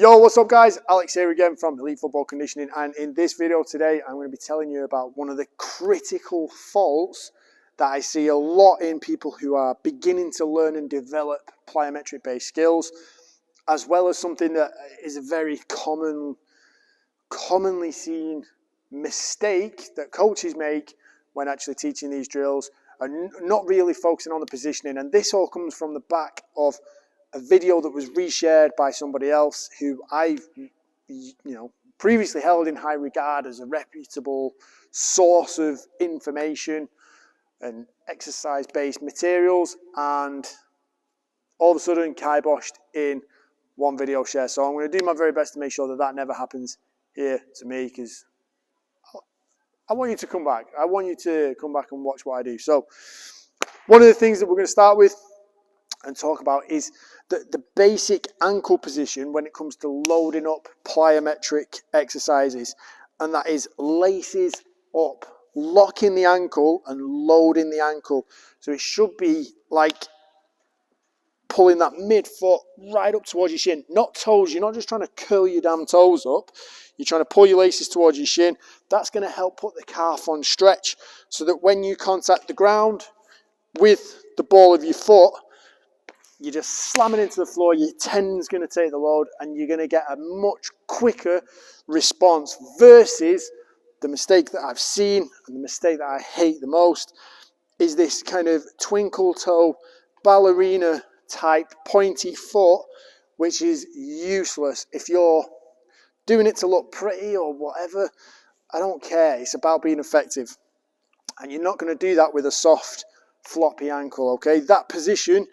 Yo, what's up guys? Alex here again from Elite Football Conditioning, and in this video today I'm going to be telling you about one of the critical faults that I see a lot in people who are beginning to learn and develop plyometric based skills, as well as something that is a very commonly seen mistake that coaches make when actually teaching these drills, and not really focusing on the positioning. And this all comes from the back of a video that was reshared by somebody else who I, previously held in high regard as a reputable source of information and exercise-based materials, and all of a sudden kiboshed in one video share. So I'm going to do my very best to make sure that that never happens here to me, because I want you to come back. I want you to come back and watch what I do. So one of the things that we're going to start with and talk about is the basic ankle position when it comes to loading up plyometric exercises, and that is laces up, locking the ankle and loading the ankle. So it should be like pulling that midfoot right up towards your shin, not toes. You're not just trying to curl your damn toes up. You're trying to pull your laces towards your shin. That's going to help put the calf on stretch, so that when you contact the ground with the ball of your foot, you're just slamming into the floor, your tendon's going to take the load, and you're going to get a much quicker response, versus the mistake that I've seen, and the mistake that I hate the most, is this kind of twinkle toe, ballerina type pointy foot, which is useless. If you're doing it to look pretty or whatever, I don't care. It's about being effective. And you're not going to do that with a soft, floppy ankle, okay? That position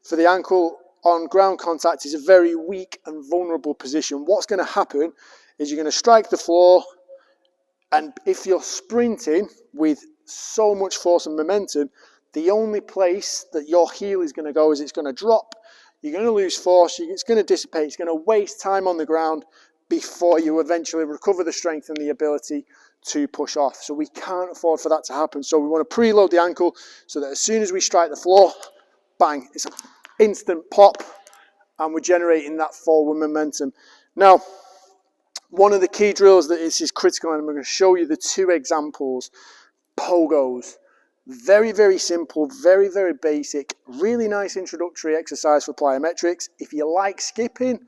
for the ankle on ground contact is a very weak and vulnerable position. What's going to happen is you're going to strike the floor, and if you're sprinting with so much force and momentum, the only place that your heel is going to go is it's going to drop. You're going to lose force, it's going to dissipate, it's going to waste time on the ground before you eventually recover the strength and the ability to push off. So we can't afford for that to happen. So we want to preload the ankle so that as soon as we strike the floor, bang, it's an instant pop, and we're generating that forward momentum. Now, one of the key drills that is critical, and I'm going to show you the two examples. Pogos. Very, very simple, very, very basic, really nice introductory exercise for plyometrics. If you like skipping,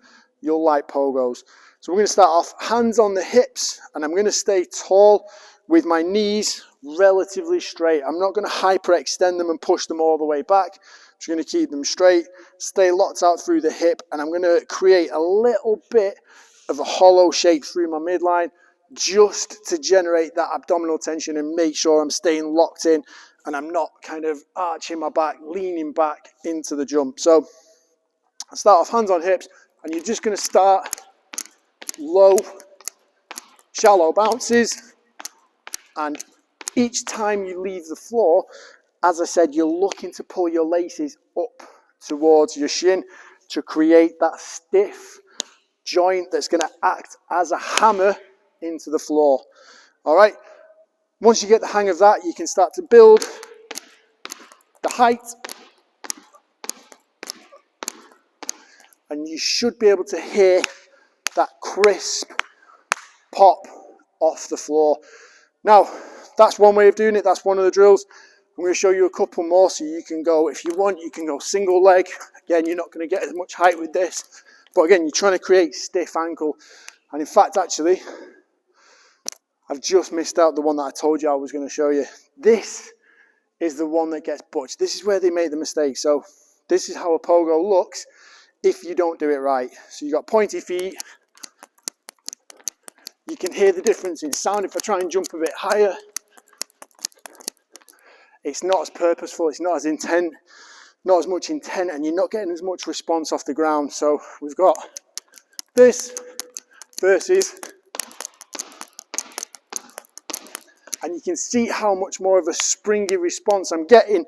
you'll like pogos. So we're going to start off hands on the hips, and I'm going to stay tall with my knees relatively straight. I'm not going to hyperextend them and push them all the way back. Just going to keep them straight, stay locked out through the hip, and I'm going to create a little bit of a hollow shape through my midline, just to generate that abdominal tension and make sure I'm staying locked in and I'm not kind of arching my back, leaning back into the jump. So I start off hands on hips, and you're just going to start low, shallow bounces, and each time you leave the floor, as I said, you're looking to pull your laces up towards your shin to create that stiff joint that's going to act as a hammer into the floor. All right. Once you get the hang of that, you can start to build the height, and you should be able to hear that crisp pop off the floor. Now, that's one way of doing it. That's one of the drills. I'm going to show you a couple more, so you can go, if you want, you can go single leg. Again, you're not going to get as much height with this, but again, you're trying to create stiff ankle. And in fact, actually, I've just missed out the one that I told you I was going to show you. This is the one that gets butched. This is where they made the mistake. So this is how a pogo looks if you don't do it right. So you've got pointy feet. You can hear the difference in sound if I try and jump a bit higher. It's not as purposeful, it's not as much intent, and you're not getting as much response off the ground. So we've got this versus, and you can see how much more of a springy response I'm getting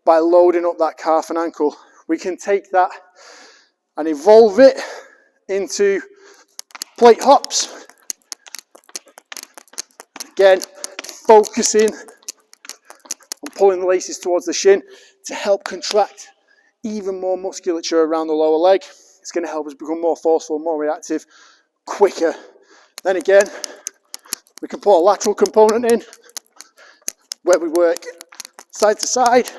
by loading up that calf and ankle. We can take that and evolve it into plate hops. Again, focusing on pulling the laces towards the shin to help contract even more musculature around the lower leg. It's going to help us become more forceful, more reactive, quicker. Then again, we can put a lateral component in where we work side to side.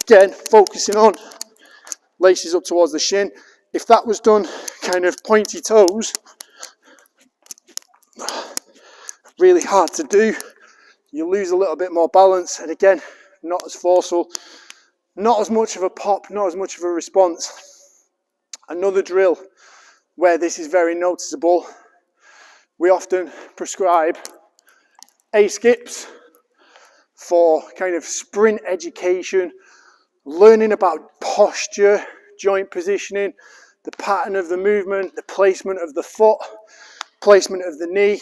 Again, focusing on laces up towards the shin. If that was done kind of pointy toes, really hard to do. You lose a little bit more balance, and again, not as forceful, not as much of a pop, not as much of a response. Another drill where this is very noticeable, we often prescribe A-skips for kind of sprint education, learning about posture, joint positioning, the pattern of the movement, the placement of the foot, placement of the knee.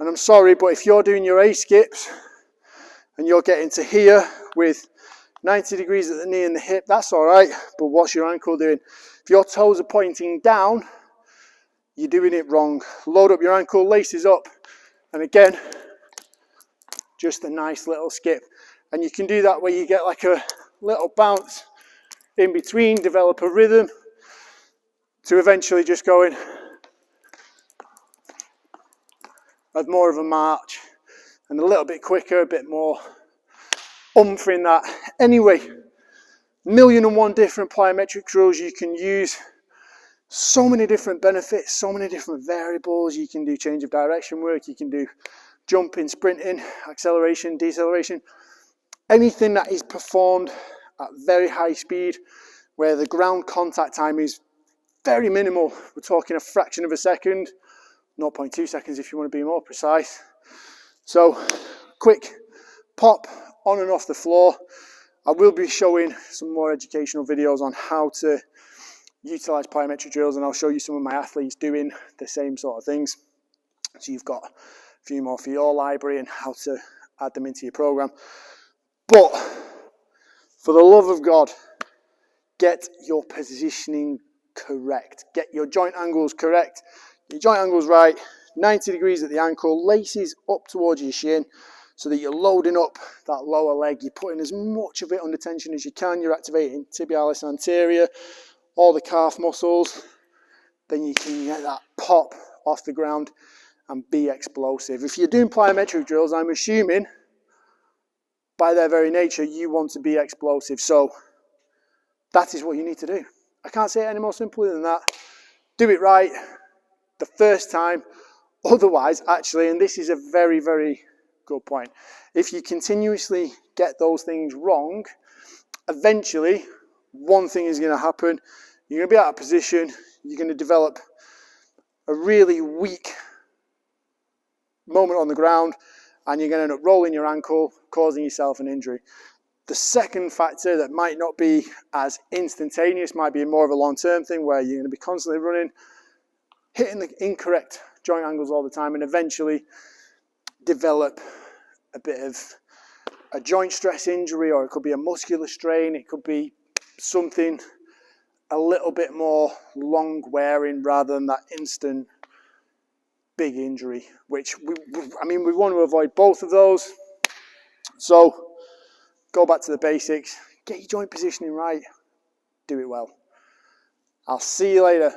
And I'm sorry, but if you're doing your A-skips and you're getting to here with 90 degrees at the knee and the hip, that's all right, but what's your ankle doing? If your toes are pointing down, you're doing it wrong. Load up your ankle, laces up, and again, just a nice little skip. And you can do that where you get like a little bounce in between, develop a rhythm to eventually just going as more of a march and a little bit quicker, a bit more oomph in that. Anyway, 1,000,001 different plyometric drills you can use. So many different benefits, so many different variables. You can do change of direction work, you can do jumping, sprinting, acceleration, deceleration. Anything that is performed at very high speed, where the ground contact time is very minimal. We're talking a fraction of a second, 0.2 seconds if you want to be more precise. So, quick pop on and off the floor. I will be showing some more educational videos on how to utilize plyometric drills, and I'll show you some of my athletes doing the same sort of things. So you've got a few more for your library and how to add them into your program. But for the love of God, get your positioning correct. Get your joint angles correct. Your joint angles right, 90 degrees at the ankle, laces up towards your shin so that you're loading up that lower leg. You're putting as much of it under tension as you can. You're activating tibialis anterior, all the calf muscles. Then you can get that pop off the ground and be explosive. If you're doing plyometric drills, I'm assuming by their very nature you want to be explosive. So that is what you need to do. I can't say it any more simply than that. Do it right the first time. Otherwise, actually, and this is a very, very good point, if you continuously get those things wrong, eventually one thing is going to happen. You're going to be out of position. You're going to develop a really weak moment on the ground, and you're going to end up rolling your ankle, causing yourself an injury. The second factor that might not be as instantaneous, might be more of a long-term thing, where you're going to be constantly running, hitting the incorrect joint angles all the time, and eventually develop a bit of a joint stress injury, or it could be a muscular strain, it could be something a little bit more long wearing rather than that instant big injury, which we want to avoid both of those. So go back to the basics, get your joint positioning right, do it well. I'll see you later.